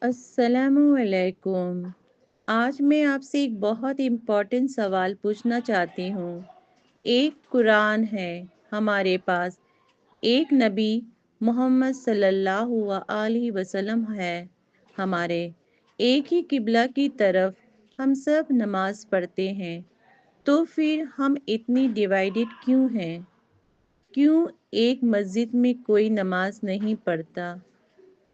अस्सलामुअलैकुम। आज मैं आपसे एक बहुत इम्पोर्टेंट सवाल पूछना चाहती हूँ। एक कुरान है हमारे पास, एक नबी मोहम्मद सल्लल्लाहु अलैहि वसल्लम है हमारे, एक ही किबला की तरफ हम सब नमाज पढ़ते हैं। तो फिर हम इतनी डिवाइडेड क्यों हैं? क्यों एक मस्जिद में कोई नमाज नहीं पढ़ता?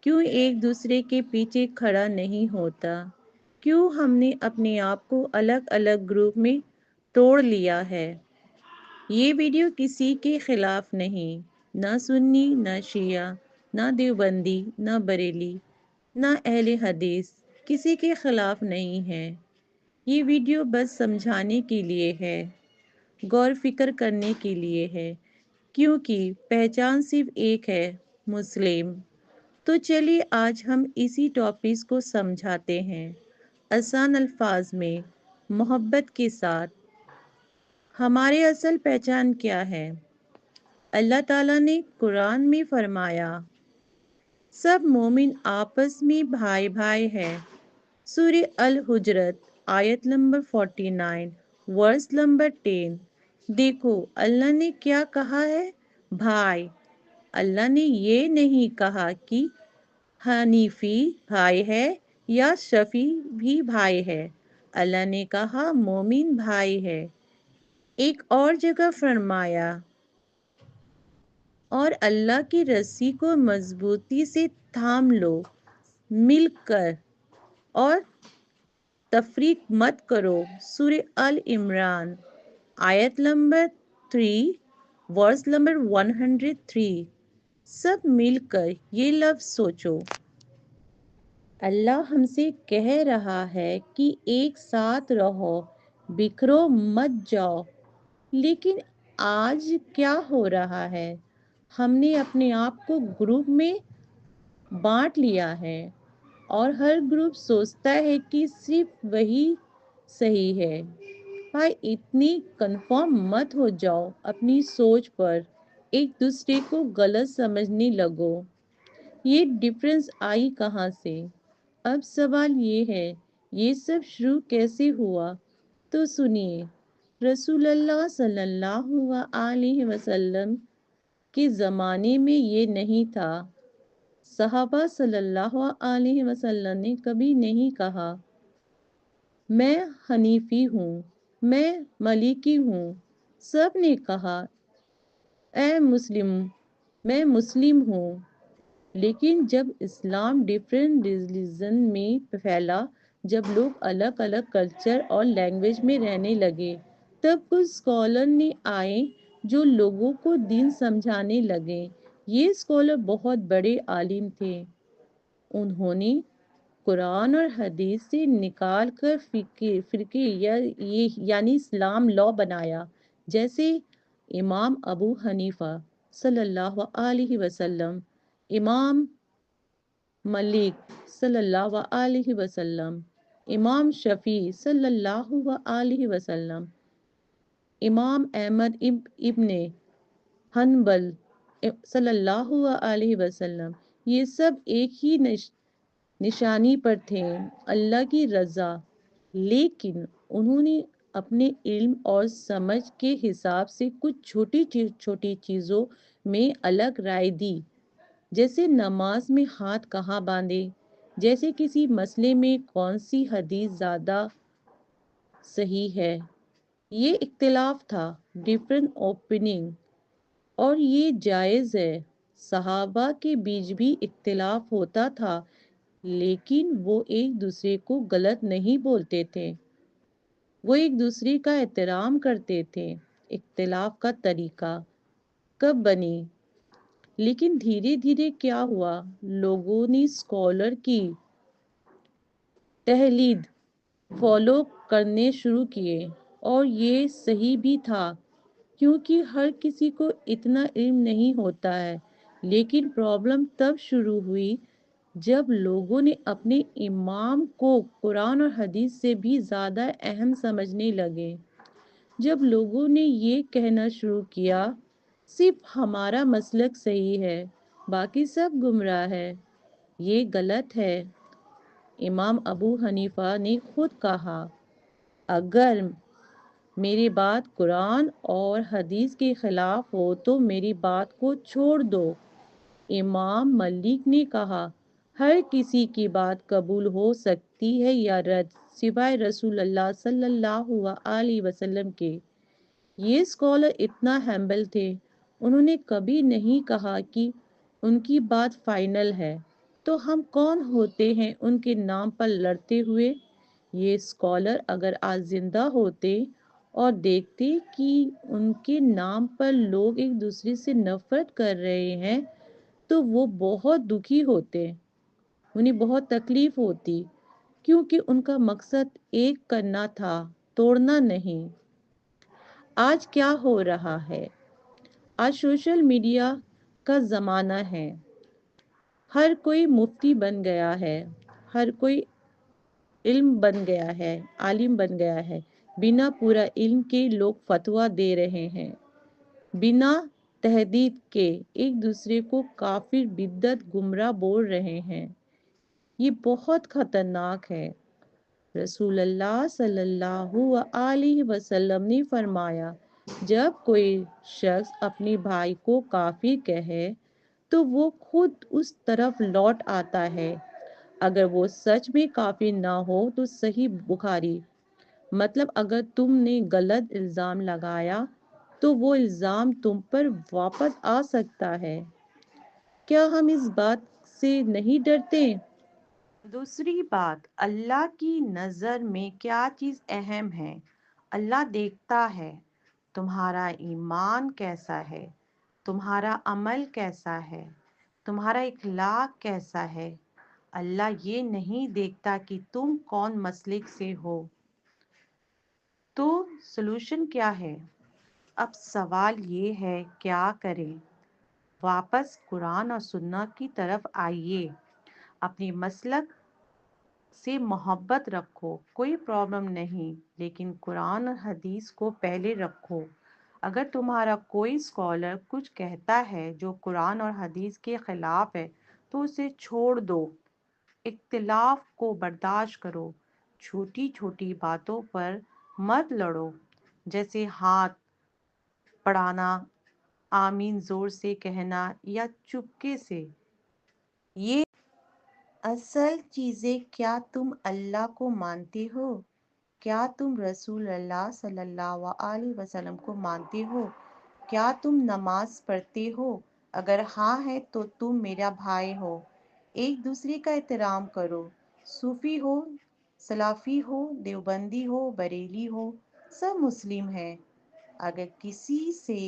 क्यों एक दूसरे के पीछे खड़ा नहीं होता? क्यों हमने अपने आप को अलग अलग ग्रुप में तोड़ लिया है? ये वीडियो किसी के खिलाफ नहीं, ना सुन्नी ना शिया, ना देवबंदी ना बरेली, ना अहले हदीस, किसी के खिलाफ नहीं है। ये वीडियो बस समझाने के लिए है, गौर फिक्र करने के लिए है, क्योंकि पहचान सिर्फ एक है, मुस्लिम। तो चलिए आज हम इसी टॉपिक को समझाते हैं, आसान अल्फाज में, मोहब्बत के साथ। हमारी असल पहचान क्या है? अल्लाह ताला ने कुरान में फरमाया, सब मोमिन आपस में भाई भाई है। सूरह अल हुजरत आयत नंबर 49 वर्स नंबर 10। देखो अल्लाह ने क्या कहा है? भाई। अल्लाह ने ये नहीं कहा कि हनीफी भाई है या शफी भी भाई है। अल्लाह ने कहा मोमिन भाई है। एक और जगह फरमाया, और अल्लाह की रस्सी को मजबूती से थाम लो, मिलकर, और तफरीक मत करो। सूरह अल इमरान आयत नंबर 3 वर्स नंबर 103। सब मिलकर ये लफ्ज सोचो। अल्लाह हमसे कह रहा है कि एक साथ रहो, बिखरो मत जाओ। लेकिन आज क्या हो रहा है? हमने अपने आप को ग्रुप में बांट लिया है, और हर ग्रुप सोचता है कि सिर्फ वही सही है। भाई इतनी कंफर्म मत हो जाओ अपनी सोच पर, एक दूसरे को गलत समझने लगो। ये डिफरेंस आई कहाँ से? अब सवाल ये है, ये सब शुरू कैसे हुआ? तो सुनिए, रसूलुल्लाह सल्लल्लाहु अलैहि वसल्लम के ज़माने में ये नहीं था। सहाबा सल्लल्लाहु अलैहि वसल्लम ने कभी नहीं कहा, मैं हनीफी हूँ, मैं मलिकी हूँ। सब ने कहा, ए मुस्लिम, मैं मुस्लिम हूँ। लेकिन जब इस्लाम डिफरेंट रिलीजन में फैला, जब लोग अलग अलग कल्चर और लैंग्वेज में रहने लगे, तब कुछ स्कॉलर ने आए जो लोगों को दीन समझाने लगे। ये स्कॉलर बहुत बड़े आलिम थे। उन्होंने कुरान और हदीस से निकाल कर फिरके या ये यानी इस्लाम लॉ बनाया। जैसे इमाम अबू हनीफा सल्लल्लाहु अलैहि वसल्लम, इमाम मलिक सल्लल्लाहु अलैहि वसल्लम, इमाम शफी सल्लल्लाहु अलैहि वसल्लम, इमाम अहमद इब्ने हनबल सल्लल्लाहु अलैहि वसल्लम। ये सब एक ही निशानी पर थे, अल्लाह की रज़ा। लेकिन उन्होंने अपने इल्म और समझ के हिसाब से कुछ छोटी चीज़ों में अलग राय दी। जैसे नमाज में हाथ कहाँ बांधे, जैसे किसी मसले में कौन सी हदीस ज़्यादा सही है। ये इख्तिलाफ था, डिफरेंट ओपिनियन, और ये जायज़ है। सहाबा के बीच भी इख्तिलाफ होता था, लेकिन वो एक दूसरे को गलत नहीं बोलते थे। वो एक दूसरे का एहतराम करते थे। इख्तिलाफ का तरीका कब बनी? लेकिन धीरे धीरे क्या हुआ, लोगों ने स्कॉलर की तहलीद फॉलो करने शुरू किए। और ये सही भी था, क्योंकि हर किसी को इतना इल्म नहीं होता है। लेकिन प्रॉब्लम तब शुरू हुई जब लोगों ने अपने इमाम को कुरान और हदीस से भी ज़्यादा अहम समझने लगे। जब लोगों ने ये कहना शुरू किया, सिर्फ हमारा मसलक सही है, बाकी सब गुमराह है, ये गलत है। امام ابو حنیفہ نے خود کہا، اگر میری بات قرآن اور حدیث کے خلاف ہو تو میری بات کو چھوڑ دو۔ امام مالک نے کہا، ہر کسی کی بات قبول ہو سکتی ہے یا رد، سوائے رسول اللہ صلی اللہ علیہ وسلم کے۔ یہ اسکالر اتنا ہمبل تھے، انہوں نے کبھی نہیں کہا کہ ان کی بات فائنل ہے، تو ہم کون ہوتے ہیں ان کے نام پر لڑتے ہوئے؟ یہ اسکالر اگر آج زندہ ہوتے اور دیکھتے کہ ان کے نام پر لوگ ایک دوسرے سے نفرت کر رہے ہیں تو وہ بہت دکھی ہوتے، انہیں بہت تکلیف ہوتی، کیونکہ ان کا مقصد ایک کرنا تھا، توڑنا نہیں۔ آج کیا ہو رہا ہے؟ آج سوشل میڈیا کا زمانہ ہے، ہر کوئی مفتی بن گیا ہے، ہر کوئی علم بن گیا ہے، عالم بن گیا ہے، بنا پورا علم کے لوگ فتویٰ دے رہے ہیں، بنا تحدید کے ایک دوسرے کو کافر، بدعت، گمراہ بول رہے ہیں۔ یہ بہت خطرناک ہے۔ رسول اللہ صلی اللہ علیہ وسلم نے فرمایا، جب کوئی شخص اپنے بھائی کو کافر کہے تو وہ خود اس طرف لوٹ آتا ہے، اگر وہ سچ میں کافر نہ ہو تو۔ صحیح بخاری۔ مطلب اگر تم نے غلط الزام لگایا تو وہ الزام تم پر واپس آ سکتا ہے۔ کیا ہم اس بات سے نہیں ڈرتے؟ دوسری بات، اللہ کی نظر میں کیا چیز اہم ہے؟ اللہ دیکھتا ہے تمہارا ایمان کیسا ہے، تمہارا عمل کیسا ہے، تمہارا اخلاق کیسا ہے۔ اللہ یہ نہیں دیکھتا کہ تم کون مسلک سے ہو۔ تو سلوشن کیا ہے؟ اب سوال یہ ہے، کیا کریں؟ واپس قرآن اور سنت کی طرف آئیے، اپنی مسلک سے محبت رکھو، کوئی پرابلم نہیں، لیکن قرآن اور حدیث کو پہلے رکھو۔ اگر تمہارا کوئی اسکالر کچھ کہتا ہے جو قرآن اور حدیث کے خلاف ہے تو اسے چھوڑ دو، اختلاف کو برداشت کرو، چھوٹی چھوٹی باتوں پر مت لڑو، جیسے ہاتھ بڑھانا، آمین زور سے کہنا یا چپکے سے۔ یہ اصل چیزیں، کیا تم اللہ کو مانتے ہو؟ کیا تم رسول اللہ صلی اللہ علیہ وسلم کو مانتے ہو؟ کیا تم نماز پڑھتے ہو؟ اگر ہاں ہے تو تم میرا بھائی ہو۔ ایک دوسرے کا احترام کرو، صوفی ہو، سلفی ہو، دیوبندی ہو، بریلی ہو، سب مسلم ہیں۔ اگر کسی سے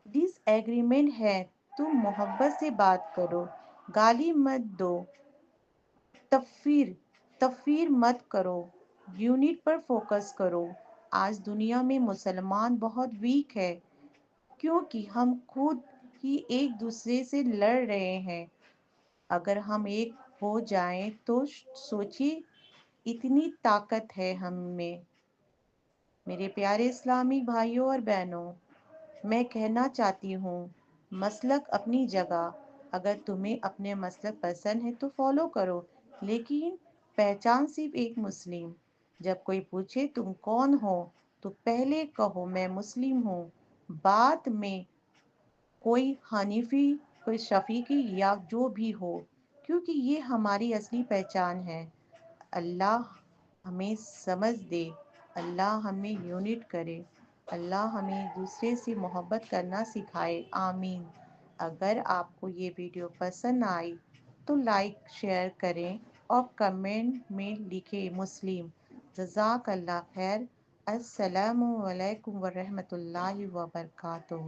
ڈس ایگریمنٹ ہے تو محبت سے بات کرو، گالی مت دو، تکفیر مت کرو، یونٹ پر فوکس کرو۔ آج دنیا میں مسلمان بہت ویک ہے کیونکہ ہم خود ہی ایک دوسرے سے لڑ رہے ہیں۔ اگر ہم ایک ہو جائیں تو سوچیے، اتنی طاقت ہے ہم میں۔ میرے پیارے اسلامی بھائیوں اور بہنوں، میں کہنا چاہتی ہوں، مسلک اپنی جگہ، اگر تمہیں اپنے مسلک پسند ہے تو فالو کرو، لیکن پہچان صرف ایک مسلم۔ جب کوئی پوچھے تم کون ہو تو پہلے کہو میں مسلم ہوں، بعد میں کوئی حنیفی، کوئی شفیقی یا جو بھی ہو، کیونکہ یہ ہماری اصلی پہچان ہے۔ اللہ ہمیں سمجھ دے، اللہ ہمیں یونٹ کرے، اللہ ہمیں دوسرے سے محبت کرنا سکھائے، آمین۔ اگر آپ کو یہ ویڈیو پسند آئی تو لائک، شیئر کریں اور کمنٹ میں لکھیں مسلم۔ جزاک اللہ خیر۔ السلام علیکم ورحمۃ اللہ وبرکاتہ۔